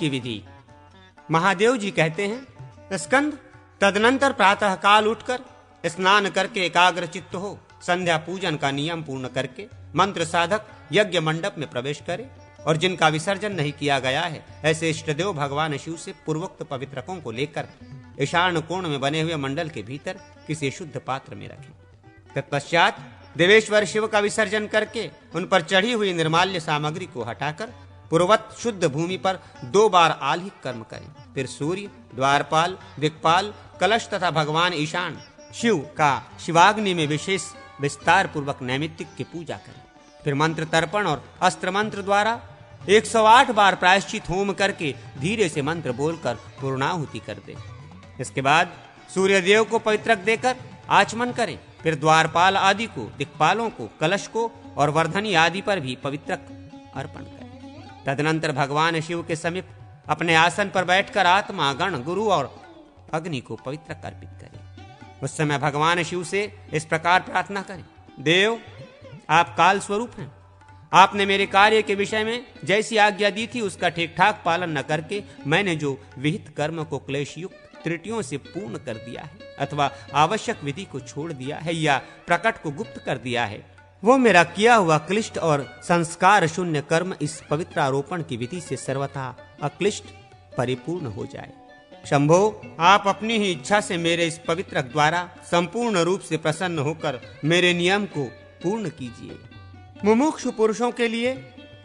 की विधि। महादेव जी कहते हैं, स्कंद, तदनंतर प्रातः काल उठकर स्नान करके एकाग्र चित्त हो संध्या पूजन का नियम पूर्ण करके मंत्र साधक यज्ञ मंडप में प्रवेश करे और जिनका विसर्जन नहीं किया गया है ऐसे इष्टदेव भगवान शिव से पूर्वोक्त पवित्रकों को लेकर ईशान कोण में बने हुए मंडल के भीतर किसी शुद्ध पात्र में रखें। तत्पश्चात देवेश्वर शिव का विसर्जन करके उन पर चढ़ी हुई निर्माल्य सामग्री को हटाकर पूर्ववत शुद्ध भूमि पर 2 बार आल्हिक कर्म करें। फिर सूर्य, द्वारपाल, दिक्पाल, कलश तथा भगवान ईशान शिव का शिवाग्नि में विशेष विस्तार पूर्वक नैमित्तिक की पूजा करें। फिर मंत्र तर्पण और अस्त्र मंत्र द्वारा 108 बार प्रायश्चित होम करके धीरे से मंत्र बोलकर पूर्णाहुति कर दे। इसके बाद सूर्य देव को पवित्रक देकर आचमन करें। फिर द्वारपाल आदि को, दिक्पालों को, कलश को और वर्धनी आदि पर भी पवित्रक अर्पण करें। तदनंतर भगवान शिव के समीप अपने आसन पर बैठकर आत्मा, गण, गुरु और अग्नि को पवित्रक अर्पित करें। उस समय भगवान शिव से इस प्रकार प्रार्थना करें, देव, आप काल स्वरूप हैं। आपने मेरे कार्य के विषय में जैसी आज्ञा दी थी उसका ठीक ठाक पालन न करके मैंने जो विहित कर्म को क्लेश युक्त त्रुटियों से पूर्ण कर दिया है अथवा आवश्यक विधि को छोड़ दिया है या प्रकट को गुप्त कर दिया है, वो मेरा किया हुआ क्लिष्ट और संस्कार शून्य कर्म इस पवित्र आरोपण की विधि से सर्वथा अक्लिष्ट परिपूर्ण हो जाए। शंभो, आप अपनी ही इच्छा से मेरे इस पवित्र द्वारा संपूर्ण रूप से प्रसन्न होकर मेरे नियम को पूर्ण कीजिए। मुमुक्षु पुरुषों के लिए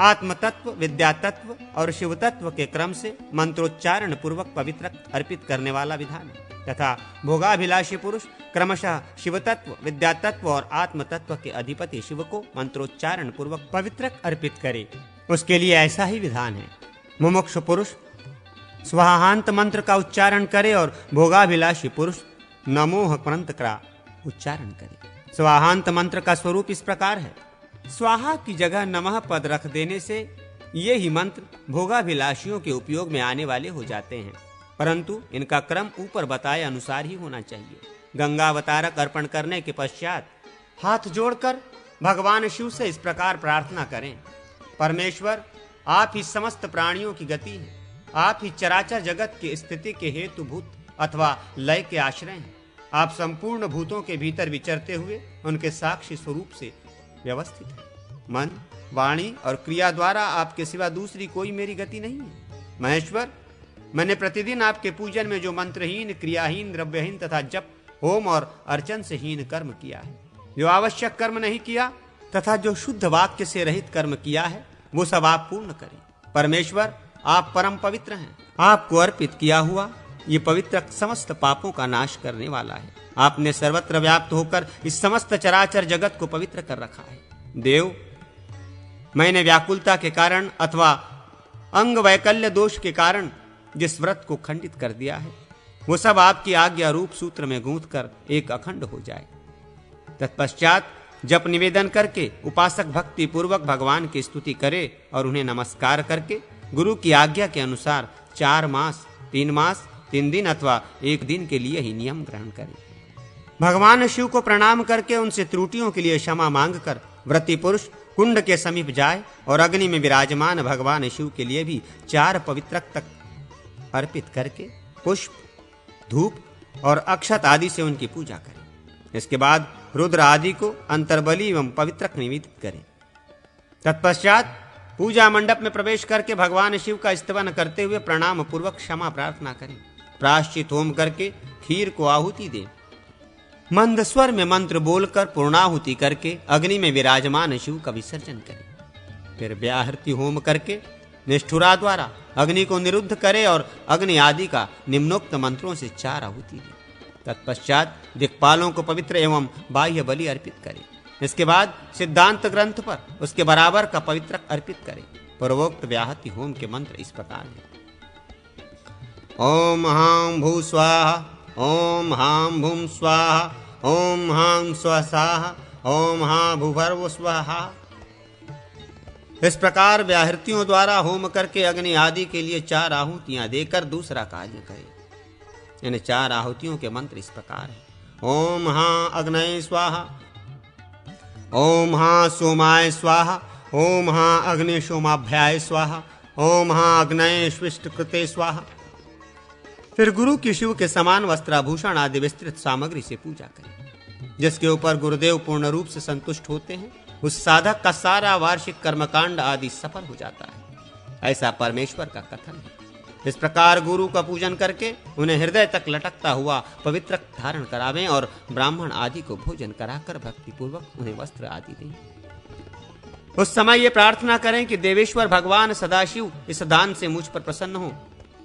आत्म तत्व, विद्या तत्व और शिव तत्व के क्रम से मंत्रोच्चारण पूर्वक पवित्रक अर्पित करने वाला विधान है तथा भोगाभिलाषी पुरुष क्रमशः शिव तत्व, विद्या तत्व और आत्म तत्व के अधिपति शिव को मंत्रोच्चारण पूर्वक पवित्रक अर्पित करे, उसके लिए ऐसा ही विधान है। मुमुक्षु पुरुष स्वाहांत मंत्र का उच्चारण करे और भोगाभिलाषी पुरुष नमोह क्रंत का उच्चारण करे। स्वाहांत मंत्र का स्वरूप इस प्रकार है, स्वाहा की जगह नमः पद रख देने से ये ही मंत्र भोगाभिलाषियों के उपयोग में आने वाले हो जाते हैं, परंतु इनका क्रम ऊपर बताए अनुसार ही होना चाहिए। गंगावतारक अर्पण करने के पश्चात हाथ जोड़कर भगवान शिव से इस प्रकार प्रार्थना करें, परमेश्वर, आप ही समस्त प्राणियों की गति है, आप ही चराचर जगत की स्थिति के हेतुभूत अथवा लय के आश्रय हैं। आप संपूर्ण भूतों के भीतर विचरते हुए उनके साक्षी स्वरूप से व्यवस्थित है। मन, वाणी और क्रिया द्वारा आपके सिवा दूसरी कोई मेरी गति नहीं है। महेश्वर, मैंने प्रतिदिन आपके पूजन में जो मंत्रहीन, क्रियाहीन, द्रव्यहीन तथा जप, होम और अर्चन से हीन कर्म किया है, जो आवश्यक कर्म नहीं किया तथा जो शुद्ध वाक्य से रहित कर्म किया है, वो सब आप पूर्ण करें। परमेश्वर, आप परम पवित्र हैं। आपको अर्पित किया हुआ ये पवित्र समस्त पापों का नाश करने वाला है। आपने सर्वत्र व्याप्त होकर इस समस्त चराचर जगत को पवित्र कर रखा है। देव, मैंने व्याकुलता के कारण अथवा अंग वैकल्य दोष के कारण जिस व्रत को खंडित कर दिया है, वो सब आपकी आज्ञा रूप सूत्र में गूंथ कर एक अखंड हो जाए। तत्पश्चात जप निवेदन करके उपासक भक्ति पूर्वक भगवान की स्तुति करे और उन्हें नमस्कार करके गुरु की आज्ञा के अनुसार 4 मास, 3 मास, 3 दिन अथवा 1 दिन के लिए ही नियम ग्रहण करें। भगवान शिव को प्रणाम करके उनसे त्रुटियों के लिए क्षमा मांगकर व्रती पुरुष कुंड के समीप जाए और अग्नि में विराजमान भगवान शिव के लिए भी 4 पवित्रक तक अर्पित करके पुष्प, धूप और अक्षत आदि से उनकी पूजा करें। इसके बाद रुद्र आदि को अंतर्बली एवं पवित्रक निवेदित करें। तत्पश्चात पूजा मंडप में प्रवेश करके भगवान शिव का स्तवन करते हुए प्रणाम पूर्वक क्षमा प्रार्थना करें। प्रायश्चित होम करके खीर को आहुति दें। मंद स्वर में मंत्र बोलकर पूर्णाहुति करके अग्नि में विराजमान शिव का विसर्जन करें। फिर व्याहृति होम करके निष्ठुरा द्वारा अग्नि को निरुद्ध करे और अग्नि आदि का निम्नोक्त मंत्रों से 4 आहुति दें। तत्पश्चात दिक्पालों को पवित्र एवं बाह्य बलि अर्पित करें। इसके बाद सिद्धांत ग्रंथ पर उसके बराबर का पवित्रक अर्पित करें। पूर्वोक्त व्याहति होम के मंत्र इस प्रकार हैं, ओम हां भू स्वाहा, ओम हां भूम स्वाहा, ओम हां स्वसाहा, ओम हां भूभर्व स्वाहा। इस प्रकार व्याहृतियों द्वारा होम करके अग्नि आदि के लिए 4 आहुतियां देकर दूसरा कार्य करें। इन 4 आहुतियों के मंत्र इस प्रकार हैं, ओम हां अग्नये स्वाहा, ओम हां सोमाय स्वाहा, ओम हां अग्नि सोमाभ्याय स्वाहा, ओम महाअग्नये स्विष्ट कृते स्वाहा। फिर गुरु की शिव के समान वस्त्राभूषण आदि विस्तृत सामग्री से पूजा करें। जिसके ऊपर गुरुदेव पूर्ण रूप से संतुष्ट होते हैं, उस साधक का सारा वार्षिक कर्मकांड आदि सफल हो जाता है, ऐसा परमेश्वर का कथन है। इस प्रकार गुरु का पूजन करके उन्हें हृदय तक लटकता हुआ पवित्र धारण करावें और ब्राह्मण आदि को भोजन कराकर भक्ति पूर्वक उन्हें वस्त्र आदि दें। उस समय ये प्रार्थना करें कि देवेश्वर भगवान सदाशिव इस दान से मुझ पर प्रसन्न हो।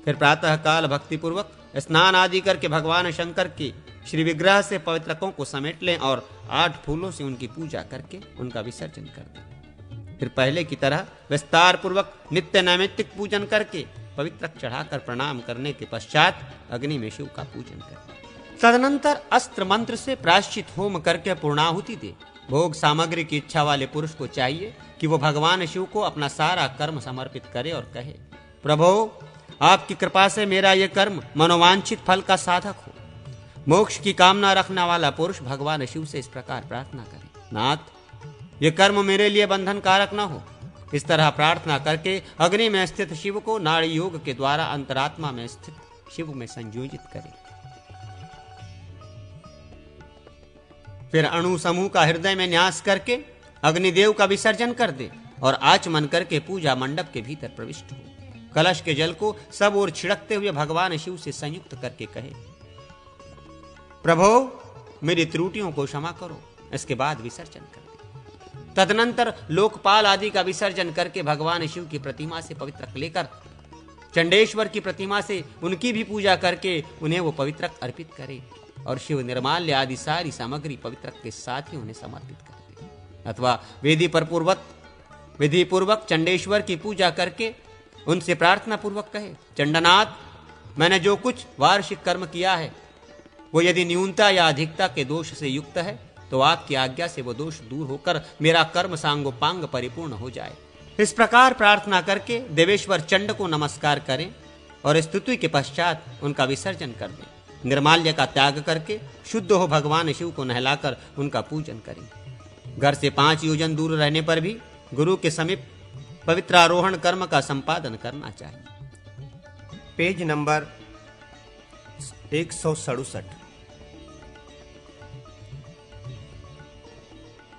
फिर प्रातः काल भक्ति पूर्वक स्नान आदि करके भगवान शंकर के श्री विग्रह से पवित्रकों को समेट लें और 8 फूलों से उनकी पूजा करके उनका विसर्जन कर दें। फिर पहले की तरह विस्तार पूर्वक नित्य नैमित्तिक पूजन करके पवित्रक चढ़ाकर प्रणाम करने के पश्चात अग्नि में शिव का पूजन करें। तदनंतर अस्त्र मंत्र से प्रायश्चित होम करके पूर्णाहुति दे। भोग सामग्री की इच्छा वाले पुरुष को चाहिए कि वो भगवान शिव को अपना सारा कर्म समर्पित करे और कहे, प्रभो आपकी कृपा से मेरा ये कर्म मनोवांछित फल का साधक हो। मोक्ष की कामना रखने वाला पुरुष भगवान शिव से इस प्रकार प्रार्थना करे, नाथ ये कर्म मेरे लिए बंधन कारक न हो। इस तरह प्रार्थना करके अग्नि में स्थित शिव को नाड़ी योग के द्वारा अंतरात्मा में स्थित शिव में संयोजित करें। फिर अणु समूह का हृदय में न्यास करके अग्निदेव का विसर्जन कर दे और आचमन करके पूजा मंडप के भीतर प्रविष्ट हो। कलश के जल को सब ओर छिड़कते हुए भगवान शिव से संयुक्त करके कहे, प्रभो मेरी त्रुटियों को क्षमा करो। इसके बाद विसर्जन कर दे। तदनंतर लोकपाल आदि का विसर्जन करके भगवान शिव की प्रतिमा से पवित्रक लेकर चंडेश्वर की प्रतिमा से उनकी भी पूजा करके उन्हें वो पवित्रक अर्पित करे और शिव निर्माल्य आदि सारी सामग्री पवित्रक के साथ ही उन्हें समर्पित कर दे। अथवा विधि पूर्वक चंडेश्वर की पूजा करके उनसे प्रार्थना पूर्वक कहे, चंडनाथ मैंने जो कुछ वार्षिक कर्म किया है वो यदि न्यूनता या अधिकता के दोष से युक्त है तो आपकी आज्ञा से वो दोष दूर होकर मेरा कर्म सांगोपांग परिपूर्ण हो जाए। इस प्रकार प्रार्थना करके देवेश्वर चंड को नमस्कार करें और स्तुति के पश्चात उनका विसर्जन कर दें। निर्माल्य का त्याग करके शुद्ध हो भगवान शिव को नहलाकर उनका पूजन करें। घर से 5 योजन दूर रहने पर भी गुरु के समीप पवित्रारोहण कर्म का संपादन करना चाहिए। Page number 167।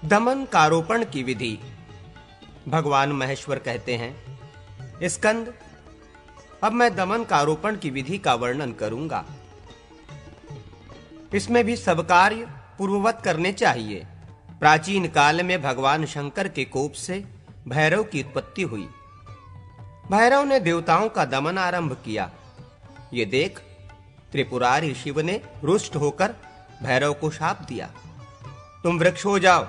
दमन कारोपण की विधि। भगवान महेश्वर कहते हैं, स्कंद अब मैं दमन कारोपण की विधि का वर्णन करूंगा। इसमें भी सब कार्य पूर्ववत करने चाहिए। प्राचीन काल में भगवान शंकर के कोप से भैरव की उत्पत्ति हुई। भैरव ने देवताओं का दमन आरंभ किया। ये देख त्रिपुरारी शिव ने रुष्ट होकर भैरव को शाप दिया, तुम वृक्ष हो जाओ।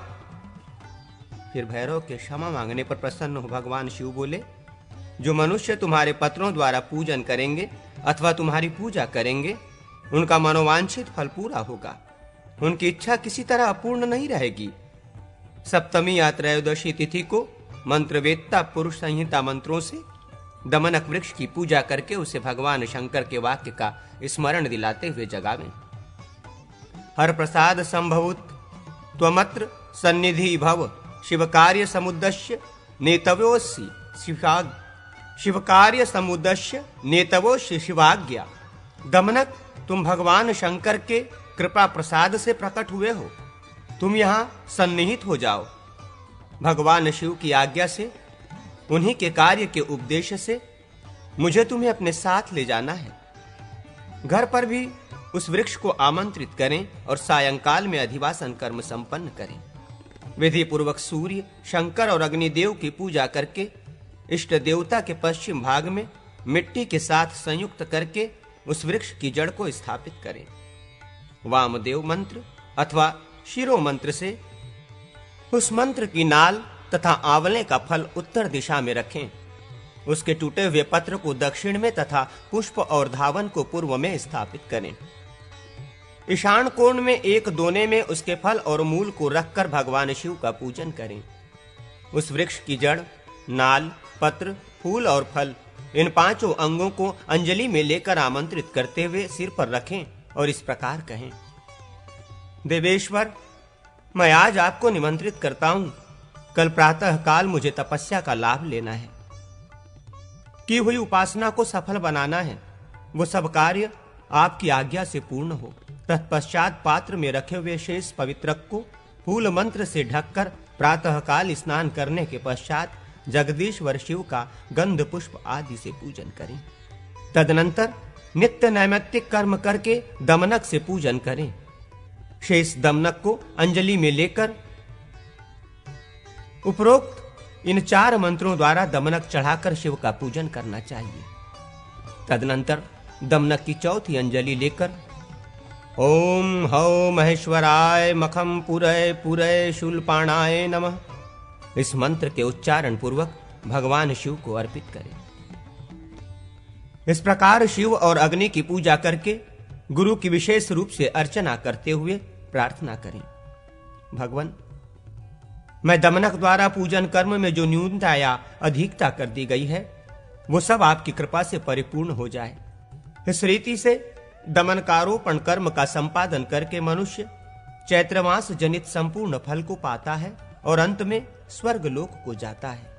फिर भैरव के क्षमा मांगने पर प्रसन्न हो भगवान शिव बोले, जो मनुष्य तुम्हारे पत्रों द्वारा पूजन करेंगे अथवा तुम्हारी पूजा करेंगे उनका मनोवांछित फल पूरा होगा। उनकी इच्छा किसी तरह अपूर्ण नहीं रहेगी। सप्तमी या त्रयोदशी तिथि को मंत्रवेत्ता पुरुष संहिता मंत्रों से दमनक वृक्ष की पूजा करके उसे भगवान शंकर के वाक्य का स्मरण दिलाते हुए जगावें। हर प्रसाद संभवुत त्वमत्र सन्निधि भव शिव कार्य समुद्दश्य नेतवोसि शिव कार्य समुद्दश्य नेतवोसि शिवाज्ञा। दमनक तुम भगवान शंकर के कृपा प्रसाद से प्रकट हुए हो, तुम यहाँ सन्निहित हो जाओ। भगवान शिव की आज्ञा से उन्हीं के कार्य के उपदेश से मुझे तुम्हें अपने साथ ले जाना है। घर पर भी उस वृक्ष को आमंत्रित करें और सायंकाल में अधिवासन कर्म संपन्न करें। विधि पूर्वक सूर्य, शंकर और अग्निदेव की पूजा करके इष्ट देवता के पश्चिम भाग में मिट्टी के साथ संयुक्त करके उस वृक्ष की जड़ को स्थापित करें। वामदेव मंत्र अथवा शिरो मंत्र से उस मंत्र की नाल तथा आंवले का फल उत्तर दिशा में रखें। उसके टूटे हुए पत्र को दक्षिण में तथा पुष्प और धावन को पूर्व में स्थापित करें। ईशान कोण में एक दोने में उसके फल और मूल को रखकर भगवान शिव का पूजन करें। उस वृक्ष की जड़, नाल, पत्र, फूल और फल इन 5 अंगों को अंजलि में लेकर आमंत्रित करते हुए सिर पर रखें और इस प्रकार कहें, देवेश्वर मैं आज आपको निमंत्रित करता हूं। कल प्रातः काल मुझे तपस्या का लाभ लेना है। की हुई उपासना को सफल बनाना है, वो सब कार्य आपकी आज्ञा से पूर्ण हो। तत्पश्चात पात्र में रखे हुए शेष पवित्रक को फूल मंत्र से ढककर प्रातःकाल स्नान करने के पश्चात जगदीश्वर शिव का गंध पुष्प आदि से पूजन करें। तदनंतर नित्य नैमित्तिक कर्म करके दमनक से पूजन करें। शेष दमनक को अंजलि में लेकर उपरोक्त इन 4 मंत्रों द्वारा दमनक चढ़ाकर शिव का पूजन करना चाहिए। तदनंतर दमनक की चौथी अंजलि लेकर ओम हौ महेश्वराय मखम पुरय पुरय शूलपाणाय नमः इस मंत्र के उच्चारण पूर्वक भगवान शिव को अर्पित करें। इस प्रकार शिव और अग्नि की पूजा करके गुरु की विशेष रूप से अर्चना करते हुए प्रार्थना करें, भगवान मैं दमनक द्वारा पूजन कर्म में जो न्यूनता या अधिकता कर दी गई है वो सब आपकी कृपा से परिपूर्ण हो जाए। इस रीति से दमनकारोपण कर्म का संपादन करके मनुष्य चैत्रमास जनित संपूर्ण फल को पाता है और अंत में स्वर्ग लोक को जाता है।